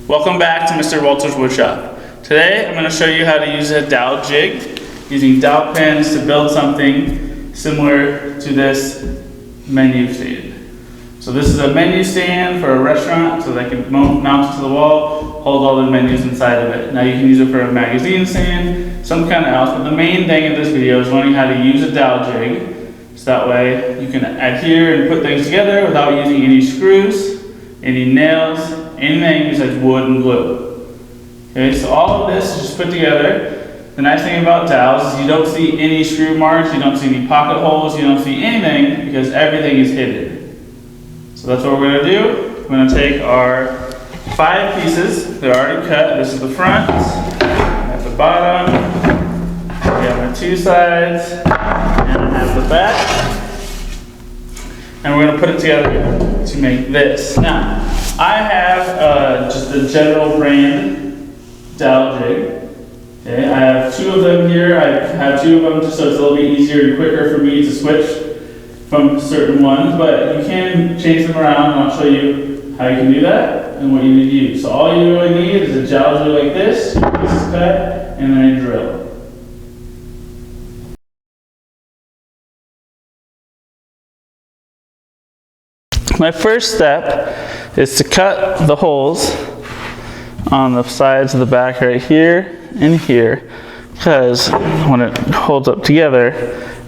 Welcome back to Mr. Walter's Woodshop. Today I'm going to show you how to use a dowel jig using dowel pins to build something similar to this menu stand. So this is a menu stand for a restaurant so they can mount it to the wall, hold all the menus inside of it. Now you can use it for a magazine stand, some kind of else, but the main thing in this video is learning how to use a dowel jig so that way you can adhere and put things together without using any screws, any nails, anything besides wood and glue. Okay, so all of this is just put together. The nice thing about dowels is you don't see any screw marks, you don't see any pocket holes, you don't see anything because everything is hidden. So that's what we're going to do. We're going to take our 5 pieces. They're already cut. This is the front, at the bottom, we have our 2 sides, and I have the back. And we're going to put it together to make this. Now, I have just a General brand dowel jig. Okay, I have 2 of them here. I have 2 of them just so it's a little bit easier and quicker for me to switch from certain ones, but you can change them around and I'll show you how you can do that and what you need to use. So all you really need is a dowel jig like this, this is cut, and then a drill. My first step is to cut the holes on the sides of the back right here and here, because when it holds up together,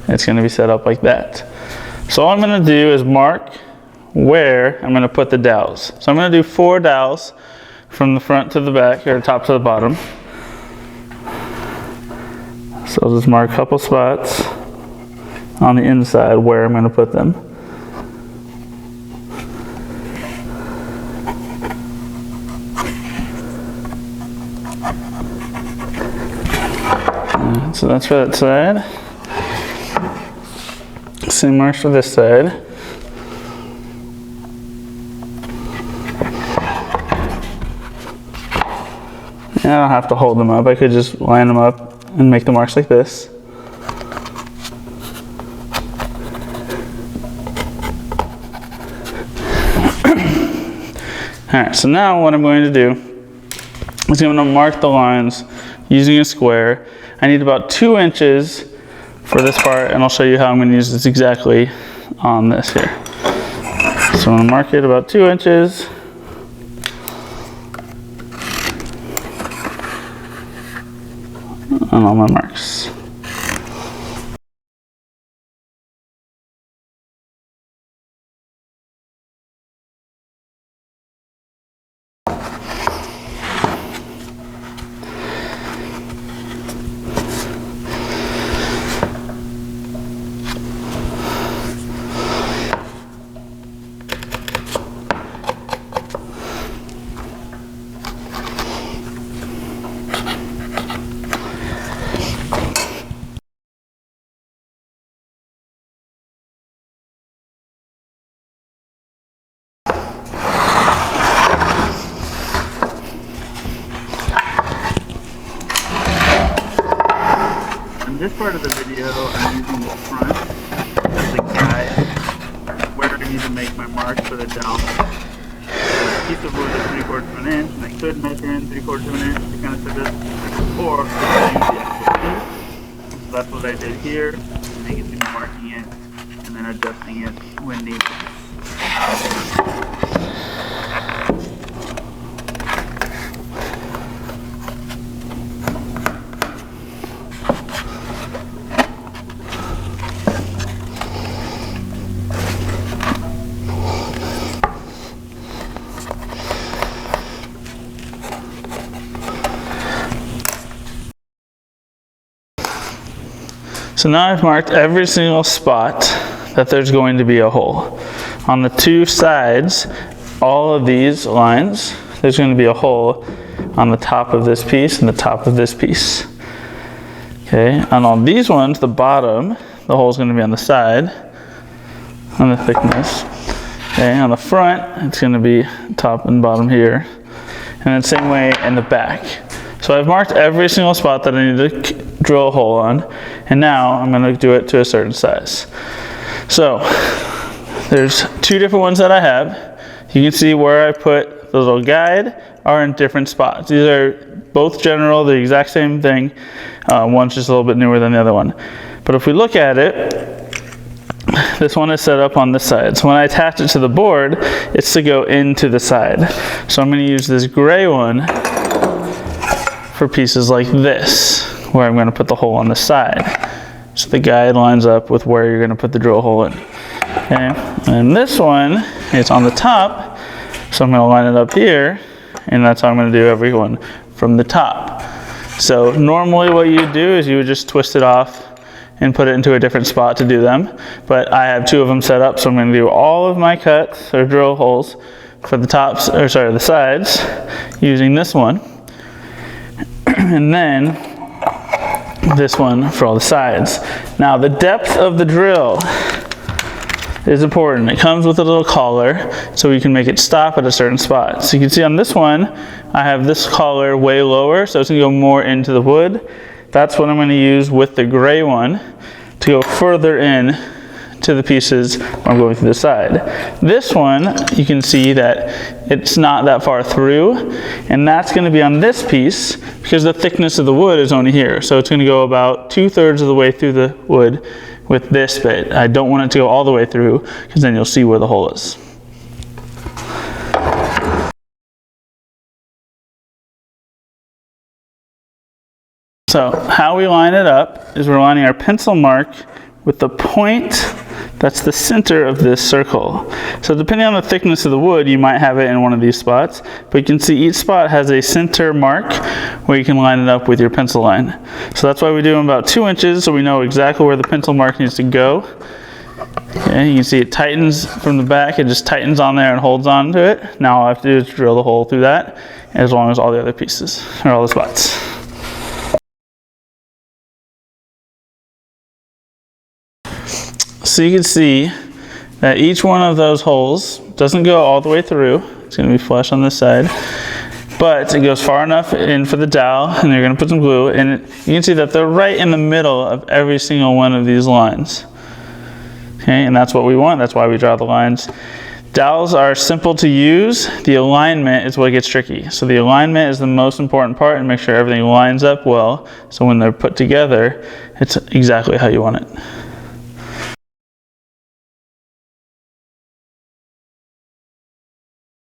it's going to be set up like that. So all I'm going to do is mark where I'm going to put the dowels. So I'm going to do 4 dowels from the front to the back, or top to the bottom. So I'll just mark a couple spots on the inside where I'm going to put them. So that's for that side. Same marks for this side. And I don't have to hold them up. I could just line them up and make the marks like this. Alright, so now what I'm going to do is I'm going to mark the lines using a square. I need about 2 inches for this part, and I'll show you how I'm going to use this exactly on this here. So I'm going to mark it about 2 inches. On all my marks. In this part of the video, I'm using the front as the guide where I need to make my marks for the dowel. A piece of wood is 3/4 of an inch, and I could measure in 3/4 of an inch to kind of set this, or I use the actual piece. So that's what I did here, and you can see me marking it and then adjusting it when needed. So now I've marked every single spot that there's going to be a hole. On the 2 sides, all of these lines, there's going to be a hole on the top of this piece and the top of this piece. Okay, on all these ones, the bottom, the hole is going to be on the side, on the thickness. Okay, on the front, it's going to be top and bottom here. And then same way in the back. So I've marked every single spot that I need to drill a hole on, and now I'm going to do it to a certain size. So there's 2 different ones that I have. You can see where I put the little guide are in different spots. These are both general, the exact same thing. One's just a little bit newer than the other one. But if we look at it, this one is set up on this side. So when I attach it to the board, it's to go into the side. So I'm going to use this gray one for pieces like this, where I'm going to put the hole on the side. So the guide lines up with where you're going to put the drill hole in. Okay, and this one is on the top, so I'm going to line it up here, and that's how I'm going to do every one from the top. So normally what you would do is you would just twist it off and put it into a different spot to do them, but I have two of them set up, so I'm going to do all of my cuts or drill holes for the tops, or sorry, the sides, using this one, and then this one for all the sides. Now the depth of the drill is important. It comes with a little collar, so you can make it stop at a certain spot. So you can see on this one, I have this collar way lower, so it's gonna go more into the wood. That's what I'm gonna use with the gray one to go further in to the pieces where I'm going through the side. This one, you can see that it's not that far through, and that's gonna be on this piece because the thickness of the wood is only here. So it's gonna go about 2/3 of the way through the wood with this bit. I don't want it to go all the way through because then you'll see where the hole is. So how we line it up is we're lining our pencil mark with the point that's the center of this circle. So depending on the thickness of the wood, you might have it in one of these spots, but you can see each spot has a center mark where you can line it up with your pencil line. So that's why we do them about 2 inches, so we know exactly where the pencil mark needs to go. Okay, you can see it tightens from the back, it just tightens on there and holds on to it. Now all I have to do is drill the hole through that, as long as all the other pieces, or all the spots. So you can see that each one of those holes doesn't go all the way through. It's going to be flush on this side, but it goes far enough in for the dowel, and you're going to put some glue, and you can see that they're right in the middle of every single one of these lines. Okay, and that's what we want. That's why we draw the lines. Dowels are simple to use. The alignment is what gets tricky. So the alignment is the most important part, and make sure everything lines up well, so when they're put together, it's exactly how you want it.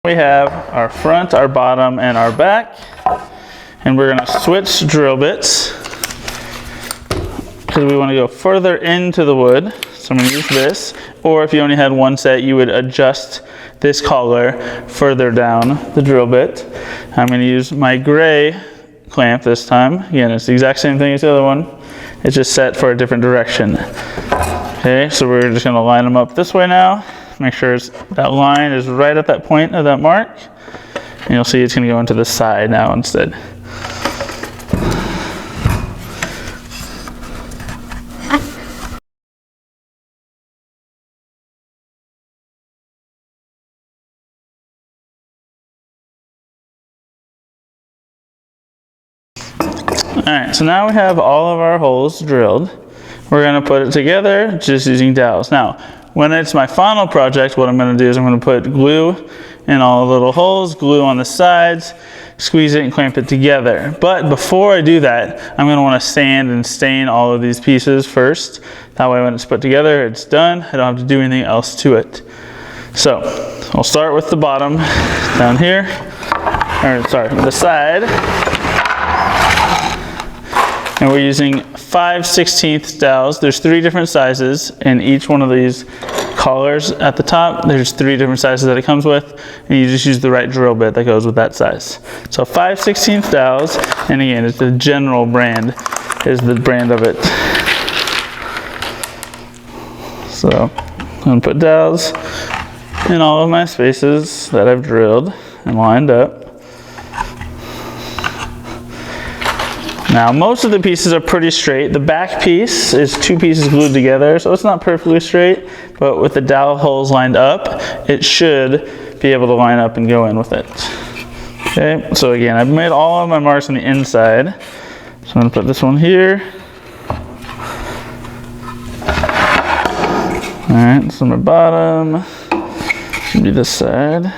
We have our front, our bottom, and our back, and we're going to switch drill bits because we want to go further into the wood. So I'm going to use this, or if you only had one set, you would adjust this collar further down the drill bit. I'm going to use my gray clamp this time. Again, it's the exact same thing as the other one. It's just set for a different direction. Okay, so we're just going to line them up this way now. Make sure that line is right at that point of that mark. And you'll see it's going to go into the side now instead. Alright, so now we have all of our holes drilled. We're going to put it together just using dowels. Now, when it's my final project, what I'm going to do is I'm going to put glue in all the little holes, glue on the sides, squeeze it and clamp it together. But before I do that, I'm going to want to sand and stain all of these pieces first. That way when it's put together, it's done. I don't have to do anything else to it. So, I'll start with the bottom down here, or sorry, the side. And we're using 5/16 dowels. There's 3 different sizes, and each one of these collars at the top, there's 3 different sizes that it comes with, and you just use the right drill bit that goes with that size. So 5/16 dowels, and again, it's the General brand, is the brand of it. So I'm gonna put dowels in all of my spaces that I've drilled and lined up. Now, most of the pieces are pretty straight. The back piece is 2 pieces glued together, so it's not perfectly straight, but with the dowel holes lined up, it should be able to line up and go in with it. Okay, so again, I've made all of my marks on the inside. So I'm gonna put this one here. All right, so my bottom should be this side.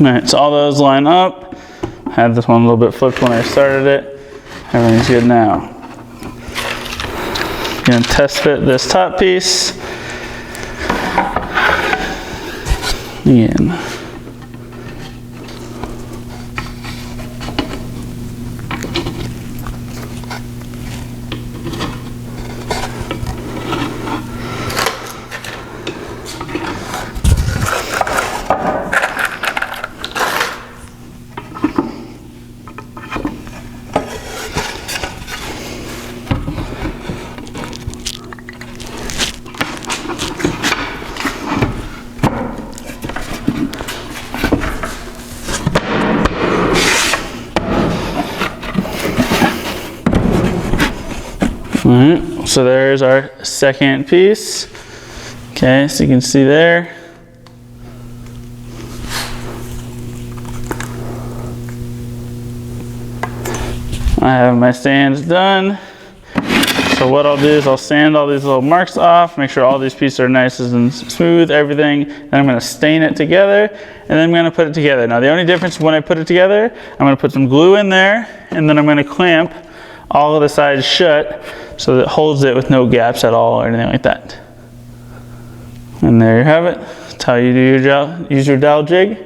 Alright, so all those line up. I had this one a little bit flipped when I started it. Everything's good now. Gonna test fit this top piece. Again. Alright, so there's our second piece. Okay, so you can see there. I have my stands done. So what I'll do is I'll sand all these little marks off, make sure all these pieces are nice and smooth, everything. Then I'm gonna stain it together, and then I'm gonna put it together. Now the only difference when I put it together, I'm gonna put some glue in there, and then I'm gonna clamp all of the sides shut so that it holds it with no gaps at all or anything like that. And there you have it. That's how you do use your dowel jig.